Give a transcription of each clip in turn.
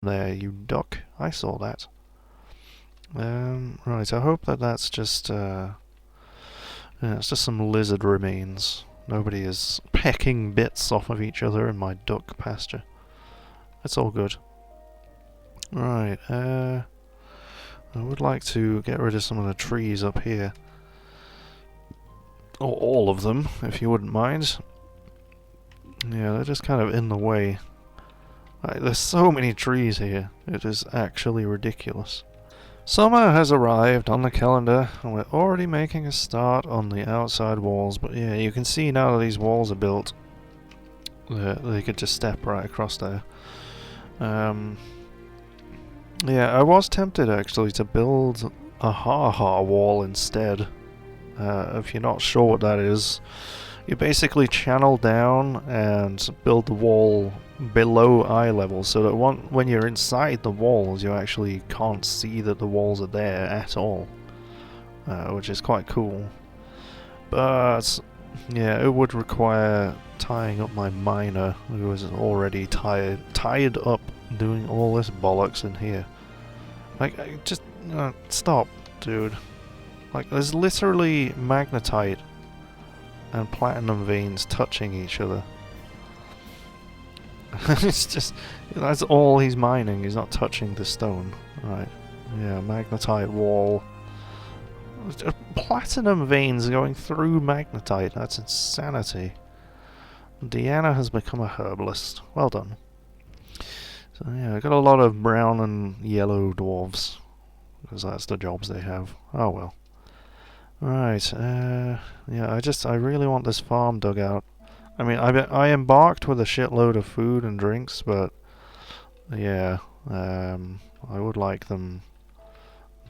there, you duck. I saw that. Right, I hope that that's just, yeah, it's just some lizard remains. Nobody is pecking bits off of each other in my duck pasture. It's all good. Right, I would like to get rid of some of the trees up here. Or all of them, if you wouldn't mind. Yeah, they're just kind of in the way. Like, there's so many trees here. It is actually ridiculous. Summer has arrived on the calendar, and we're already making a start on the outside walls. But yeah, you can see now that these walls are built, they could just step right across there. Yeah, I was tempted actually to build a ha-ha wall instead. If you're not sure what that is, you basically channel down and build the wall below eye level, so that when you're inside the walls, you actually can't see that the walls are there at all, which is quite cool. But yeah, it would require tying up my miner, who is already tied up doing all this bollocks in here. Like, just stop, dude. Like, there's literally magnetite and platinum veins touching each other. It's just, that's all he's mining, he's not touching the stone. Right, yeah, magnetite wall. Platinum veins going through magnetite, that's insanity. Deanna has become a herbalist. Well done. So yeah, I got a lot of brown and yellow dwarves, because that's the jobs they have. Oh well. Right, yeah, I really want this farm dug out. I mean, I embarked with a shitload of food and drinks, but yeah, I would like them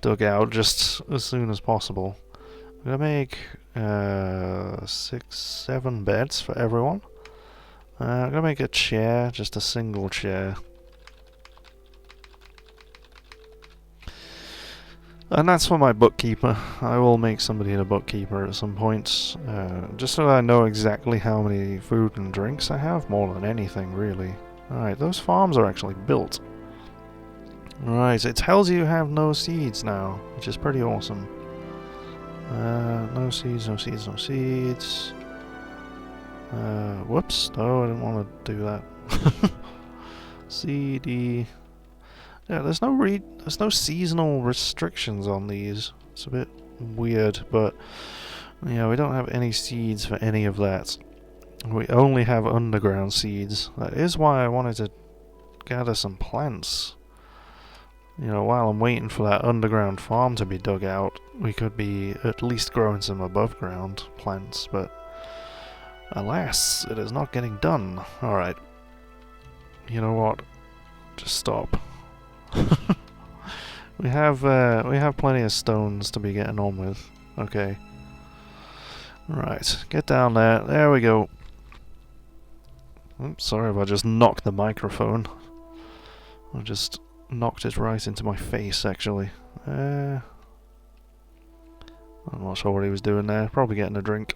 dug out just as soon as possible. I'm gonna make 6, 7 beds for everyone. I'm gonna make a chair, just a single chair. And that's for my bookkeeper. I will make somebody a bookkeeper at some point, just so that I know exactly how many food and drinks I have, more than anything, really. Alright, those farms are actually built. Right, it tells you have no seeds now, which is pretty awesome. No seeds, no seeds, no seeds. Whoops, no, I didn't want to do that. CD... Yeah, there's no seasonal restrictions on these. It's a bit weird, but yeah, we don't have any seeds for any of that. We only have underground seeds. That is why I wanted to gather some plants. You know, while I'm waiting for that underground farm to be dug out, we could be at least growing some above ground plants, but alas, it is not getting done. Alright. You know what? Just stop. we have plenty of stones to be getting on with. Okay. Right, get down there. There we go. Oops, sorry if I just knocked the microphone. I just knocked it right into my face, actually. I'm not sure what he was doing there. Probably getting a drink.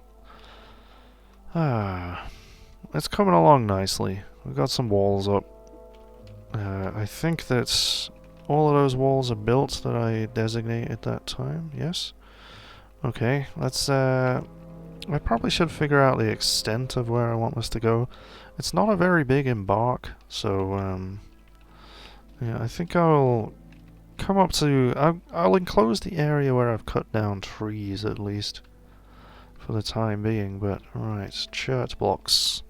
It's coming along nicely. We've got some walls up. I think that all of those walls are built that I designated that time, yes? Okay, let's, I probably should figure out the extent of where I want this to go. It's not a very big embark, so, yeah, I think I'll come up to, I'll enclose the area where I've cut down trees, at least, for the time being, but, right, church blocks.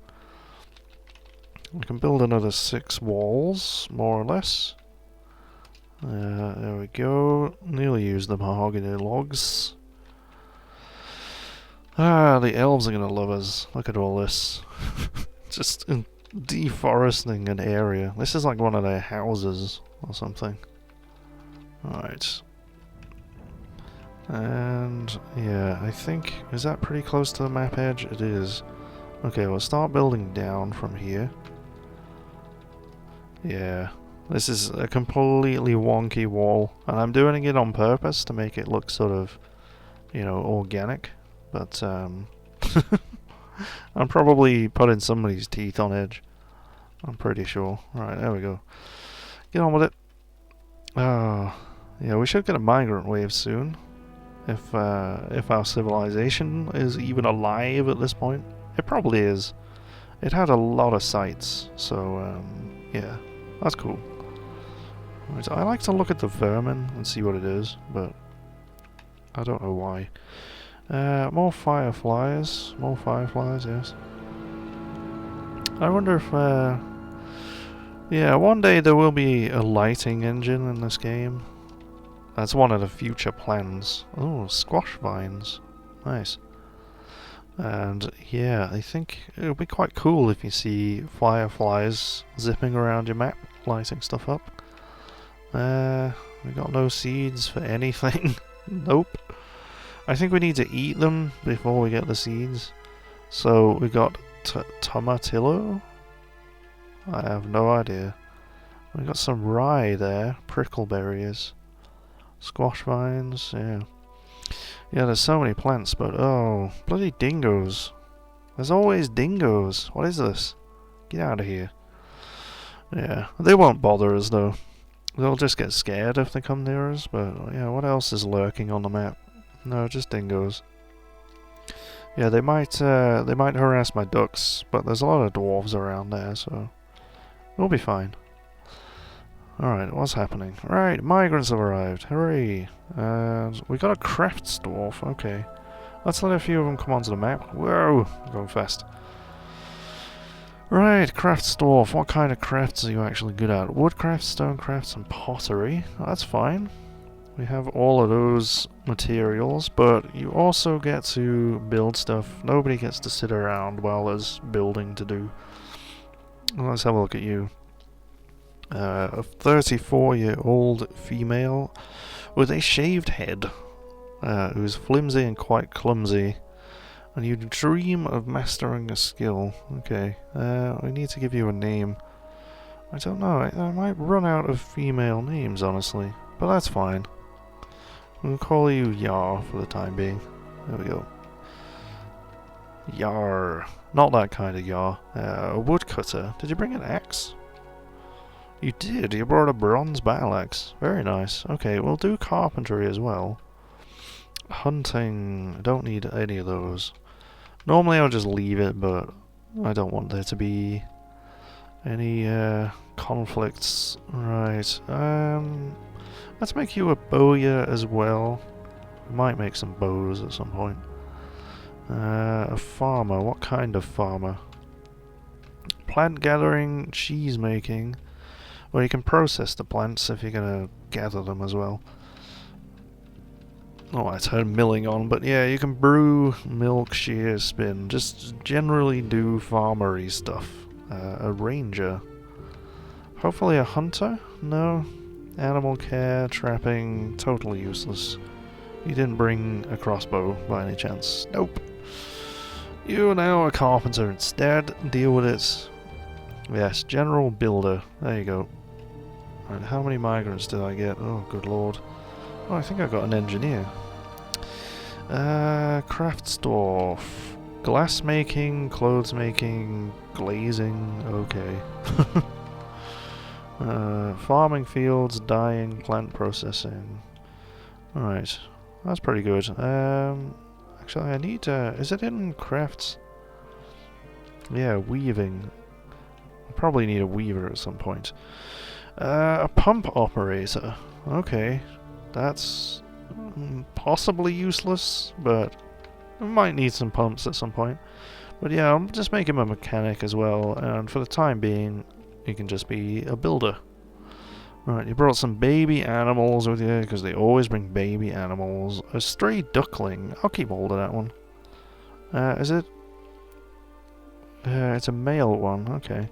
We can build another 6 walls, more or less. There we go. Nearly used the mahogany logs. The elves are gonna love us. Look at all this. Just deforesting an area. This is like one of their houses or something. Alright. And yeah, I think, is that pretty close to the map edge? It is. Okay, we'll start building down from here. Yeah, this is a completely wonky wall, and I'm doing it on purpose to make it look sort of, you know, organic, but I'm probably putting somebody's teeth on edge. I'm pretty sure. Right, there we go. Get on with it. Oh, yeah, we should get a migrant wave soon. If our civilization is even alive at this point. It probably is. It had a lot of sites, so yeah, that's cool. Right, I like to look at the vermin and see what it is, but I don't know why. More fireflies. More fireflies, yes. I wonder if, yeah, one day there will be a lighting engine in this game. That's one of the future plans. Oh, squash vines. Nice. And yeah, I think it would be quite cool if you see fireflies zipping around your map, lighting stuff up. We got no seeds for anything. Nope. I think we need to eat them before we get the seeds. So we got tomatillo? I have no idea. We got some rye there, prickleberries, squash vines, yeah. Yeah, there's so many plants, but oh, bloody dingoes. There's always dingoes. What is this? Get out of here. Yeah, they won't bother us though. They'll just get scared if they come near us, but yeah, what else is lurking on the map? No, just dingoes. Yeah, they might harass my ducks, but there's a lot of dwarves around there, so we'll be fine. Alright, what's happening? Right, migrants have arrived. Hooray! We got a crafts dwarf, okay. Let's let a few of them come onto the map. Whoa! Going fast. Right, crafts dwarf. What kind of crafts are you actually good at? Woodcraft, stonecrafts, and pottery. That's fine. We have all of those materials, but you also get to build stuff. Nobody gets to sit around while there's building to do. Let's have a look at you. A 34-year-old female with a shaved head, who's flimsy and quite clumsy, and you dream of mastering a skill. Okay, we need to give you a name. I don't know, I might run out of female names, honestly, but that's fine. We'll call you Yar for the time being. There we go. Yar. Not that kind of Yar. A woodcutter. Did you bring an axe? You did. You brought a bronze battle axe. Very nice. Okay, we'll do carpentry as well. Hunting. I don't need any of those. Normally I'll just leave it, but I don't want there to be any conflicts. Right. Let's make you a bowyer as well. We might make some bows at some point. A farmer. What kind of farmer? Plant gathering, cheese making. Well, you can process the plants if you're going to gather them as well. Oh, I turned milling on, but yeah, you can brew, milk, shear, spin. Just generally do farmery stuff. A ranger. Hopefully a hunter? No. Animal care, trapping, totally useless. You didn't bring a crossbow by any chance. Nope. You're now a carpenter instead. Deal with it. Yes, general builder. There you go. Right, how many migrants did I get? Oh, good lord. Oh, I think I got an engineer. Crafts dwarf. Glass making, clothes making, glazing. Okay. Farming fields, dyeing, plant processing. Alright, that's pretty good. Actually, I need is it in crafts? Yeah, weaving. I probably need a weaver at some point. A pump operator. Okay, that's possibly useless, but we might need some pumps at some point. But yeah, I'll just make him a mechanic as well, and for the time being, he can just be a builder. Right, you brought some baby animals with you, because they always bring baby animals. A stray duckling. I'll keep hold of that one. Is it? It's a male one, okay.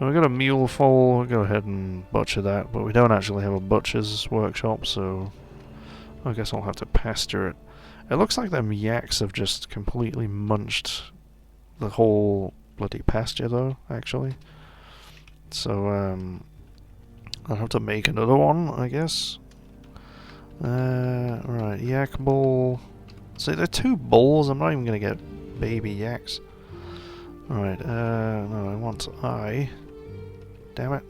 We've got a mule foal, we'll go ahead and butcher that, but we don't actually have a butcher's workshop, so I guess I'll have to pasture it. It looks like them yaks have just completely munched the whole bloody pasture though, actually. So, I'll have to make another one, I guess. Right, yak bull. So there are two bulls, I'm not even gonna get baby yaks. Alright, no, I want eye. Damn it.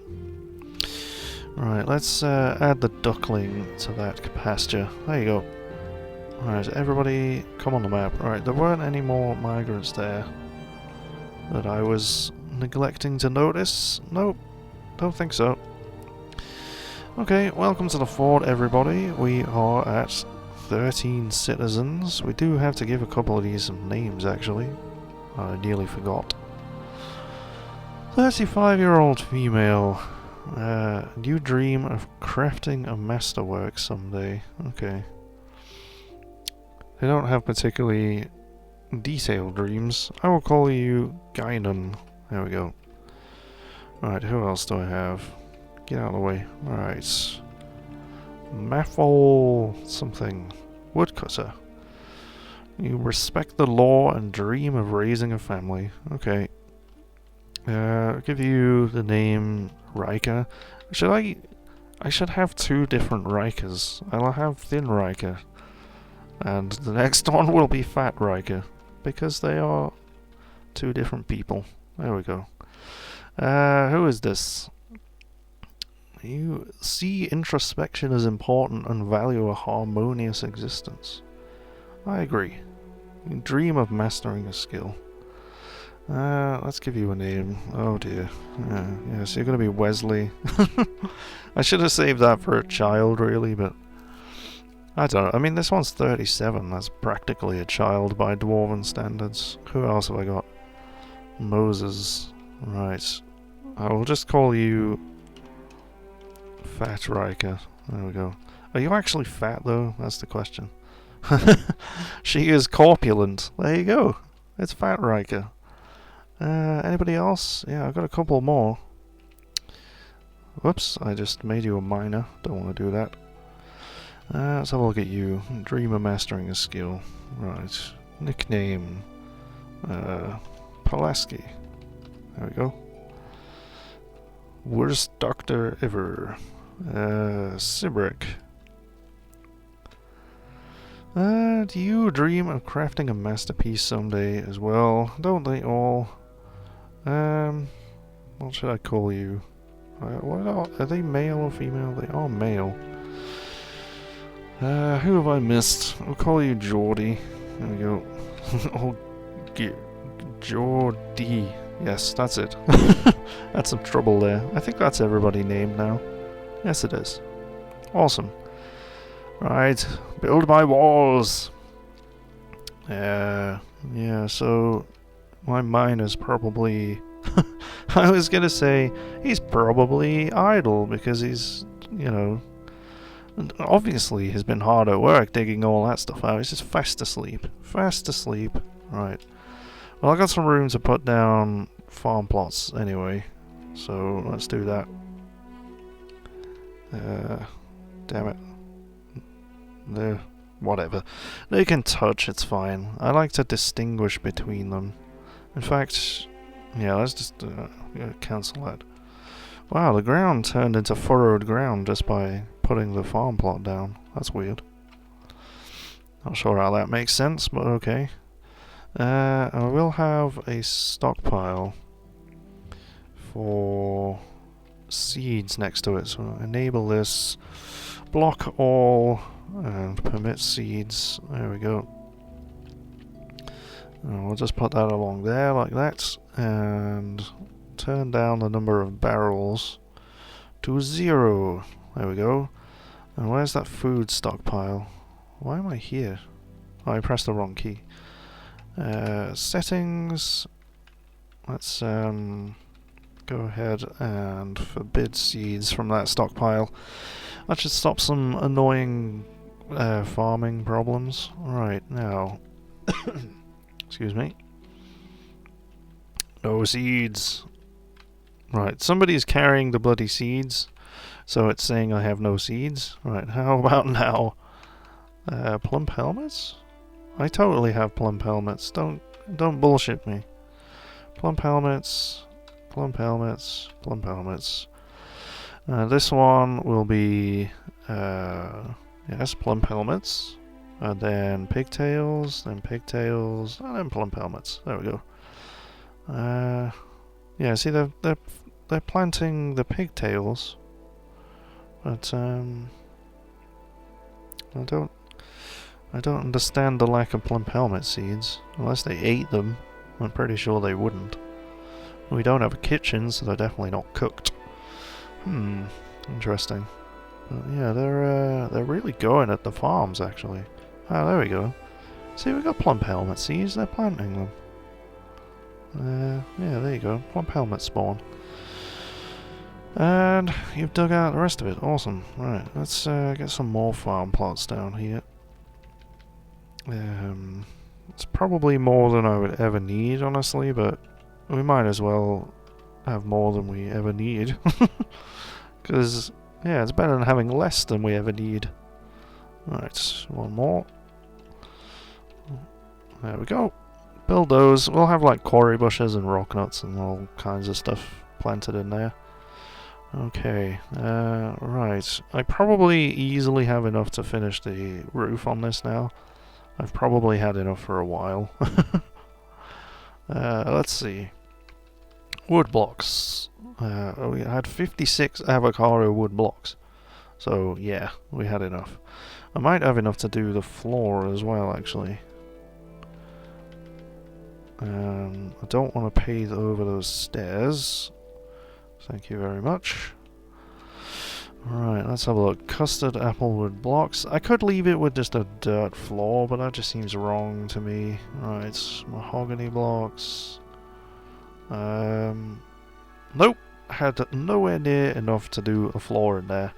Right, let's add the duckling to that pasture. There you go. Alright, everybody come on the map. Alright, there weren't any more migrants there that I was neglecting to notice. Nope, don't think so. Okay, welcome to the fort, everybody. We are at 13 citizens. We do have to give a couple of these some names, actually. I nearly forgot. 35-year-old female. You dream of crafting a masterwork someday. Okay. They don't have particularly detailed dreams. I will call you Guinan. There we go. Alright, who else do I have? Get out of the way. Alright. Maffle something. Woodcutter. You respect the law and dream of raising a family. Okay. I'll give you the name Riker. I should have two different Rikers. I'll have Thin Riker. And the next one will be Fat Riker. Because they are two different people. There we go. Who is this? You see introspection as important and value a harmonious existence. I agree. You dream of mastering a skill. Let's give you a name. Oh dear. Yes, you're gonna be Wesley. I should have saved that for a child, really, but I don't know. I mean, this one's 37. That's practically a child by Dwarven standards. Who else have I got? Moses. Right. I will just call you Fat Riker. There we go. Are you actually fat, though? That's the question. She is corpulent. There you go. It's Fat Riker. Anybody else? Yeah, I've got a couple more. Whoops, I just made you a miner. Don't want to do that. Let's have a look at you. Dream of mastering a skill. Right. Nickname. Pulaski. There we go. Worst doctor ever. Sibrick. Do you dream of crafting a masterpiece someday as well? Don't they all? What should I call you? Are they male or female? They are male. Who have I missed? I'll call you Geordie. There we go. Oh, Geordie. Yes, that's it. That's some trouble there. I think that's everybody named now. Yes, it is. Awesome. Right, build my walls. Yeah, so my miner's probably... I was gonna say, he's probably idle because he's, you know... Obviously he's been hard at work digging all that stuff out. He's just fast asleep. Fast asleep. Right. Well, I got some room to put down farm plots anyway, so let's do that. Damn it. No, whatever. They can touch, it's fine. I like to distinguish between them. In fact, yeah, let's just cancel that. Wow, the ground turned into furrowed ground just by putting the farm plot down. That's weird. Not sure how that makes sense, but okay. I will have a stockpile for seeds next to it, so enable this, block all, and permit seeds. There we go. And we'll just put that along there like that, and turn down the number of barrels to 0. There we go. And where's that food stockpile? Why am I here? Oh, I pressed the wrong key. Settings. Let's go ahead and forbid seeds from that stockpile. That should stop some annoying farming problems. Right, now. Excuse me. No seeds. Right, somebody's carrying the bloody seeds, so it's saying I have no seeds. Right, how about now? Plump helmets? I totally have plump helmets. Don't bullshit me. Plump helmets, plump helmets, plump helmets. This one will be yes, plump helmets, and then pigtails, and then plump helmets. There we go. Yeah, see they're planting the pigtails But I don't understand the lack of plump helmet seeds. Unless they ate them, I'm pretty sure they wouldn't. We don't have a kitchen, so they're definitely not cooked. Interesting. But yeah, they're really going at the farms actually. Ah, there we go. See, we got plump helmet seeds. They're planting them. Yeah, there you go. Plump helmet spawn. And you've dug out the rest of it. Awesome. Right, let's get some more farm plots down here. It's probably more than I would ever need, honestly, but we might as well have more than we ever need. Because, yeah, it's better than having less than we ever need. Right, one more. There we go. Build those. We'll have like quarry bushes and rock nuts and all kinds of stuff planted in there. Okay, right. I probably easily have enough to finish the roof on this now. I've probably had enough for a while. Let's see. Wood blocks. We had 56 avocado wood blocks. So, yeah, we had enough. I might have enough to do the floor as well, actually. I don't want to pave over those stairs. Thank you very much. Right, let's have a look. Custard applewood blocks. I could leave it with just a dirt floor, but that just seems wrong to me. Right, mahogany blocks. Nope. Had nowhere near enough to do a floor in there.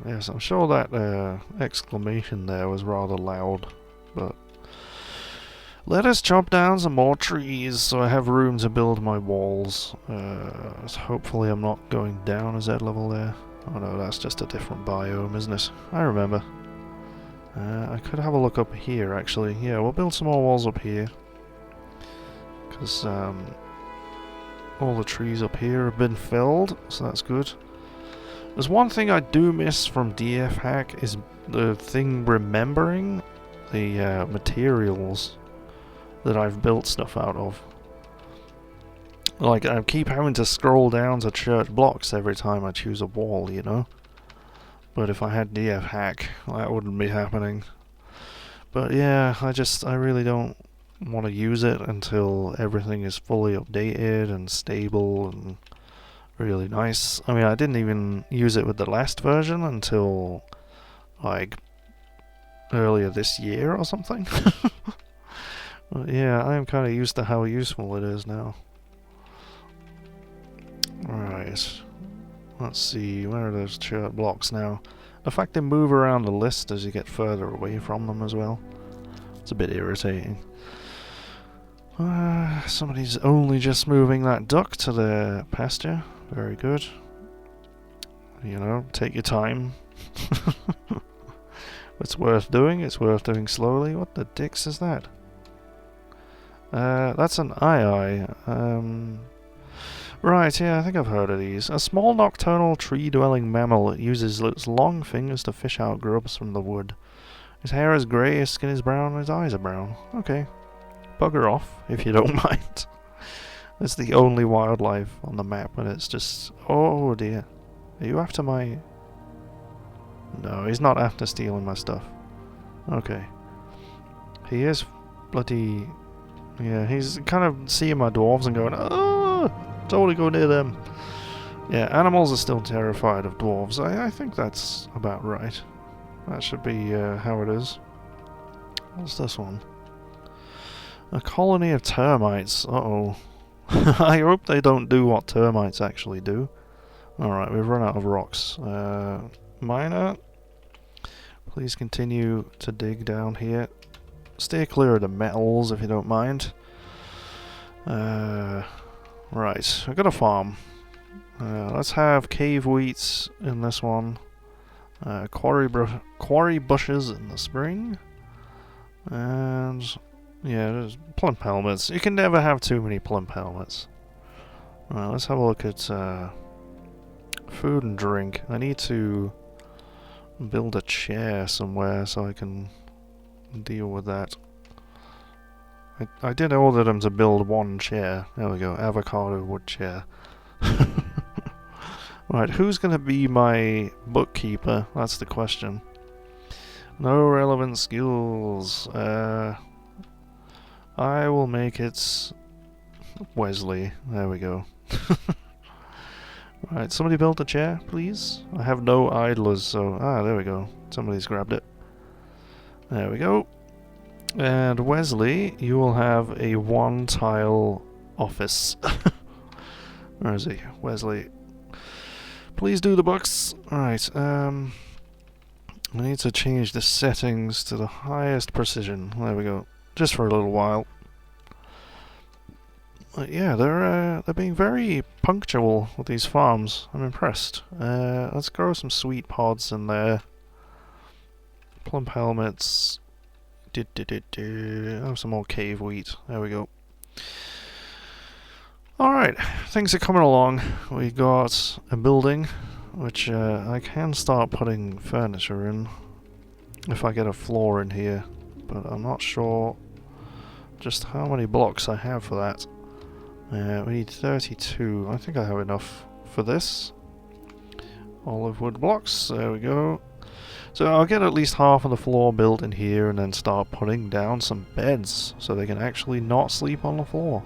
Yes, I'm sure that exclamation there was rather loud, but let us chop down some more trees so I have room to build my walls. Hopefully I'm not going down a Z level there. Oh no, that's just a different biome, isn't it? I remember. I could have a look up here, actually. Yeah, we'll build some more walls up here. Because all the trees up here have been felled, so that's good. There's one thing I do miss from DF Hack is the thing remembering the materials that I've built stuff out of. Like, I keep having to scroll down to church blocks every time I choose a wall, you know? But if I had DF Hack, that wouldn't be happening. But yeah, I really don't want to use it until everything is fully updated and stable and really nice. I mean, I didn't even use it with the last version until, like, earlier this year or something. But yeah, I am kind of used to how useful it is now. Right. Let's see, where are those church blocks now? The fact they move around the list as you get further away from them as well. It's a bit irritating. Somebody's only just moving that duck to their pasture. Very good. You know, take your time. It's worth doing. It's worth doing slowly. What the dicks is that? That's an eye. Right, yeah, I think I've heard of these. A small nocturnal tree-dwelling mammal that uses its long fingers to fish out grubs from the wood. His hair is grey, his skin is brown, and his eyes are brown. Okay. Bugger off, if you don't mind. It's the only wildlife on the map, and it's just... Oh dear. Are you after my... No, he's not after stealing my stuff. Okay. He is bloody... Yeah, he's kind of seeing my dwarves and going, oh, totally go near them. Yeah, animals are still terrified of dwarves. I think that's about right. That should be how it is. What's this one? A colony of termites. Uh-oh. I hope they don't do what termites actually do. Alright, we've run out of rocks. Miner, please continue to dig down here. Stay clear of the metals if you don't mind. Right, I've got a farm. Let's have cave wheats in this one. Quarry bushes in the spring. And yeah, there's plump helmets. You can never have too many plump helmets. Alright, let's have a look at food and drink. I need to build a chair somewhere so I can deal with that. I did order them to build one chair. There we go, avocado wood chair. Right, who's going to be my bookkeeper? That's the question. No relevant skills. I will make it Wesley. There we go. Right, somebody build a chair, please. I have no idlers, so... Ah, there we go. Somebody's grabbed it. There we go. And Wesley, you will have a one-tile office. Where is he? Wesley. Please do the books. Alright, I need to change the settings to the highest precision. There we go. Just for a little while. Yeah, they're being very punctual with these farms. I'm impressed. Let's grow some sweet pods in there. Plump helmets. Oh, some more cave wheat. There we go. Alright, things are coming along. We got a building, which I can start putting furniture in if I get a floor in here, but I'm not sure just how many blocks I have for that. We need 32. I think I have enough for this. Olive wood blocks, there we go. So I'll get at least half of the floor built in here and then start putting down some beds so they can actually not sleep on the floor.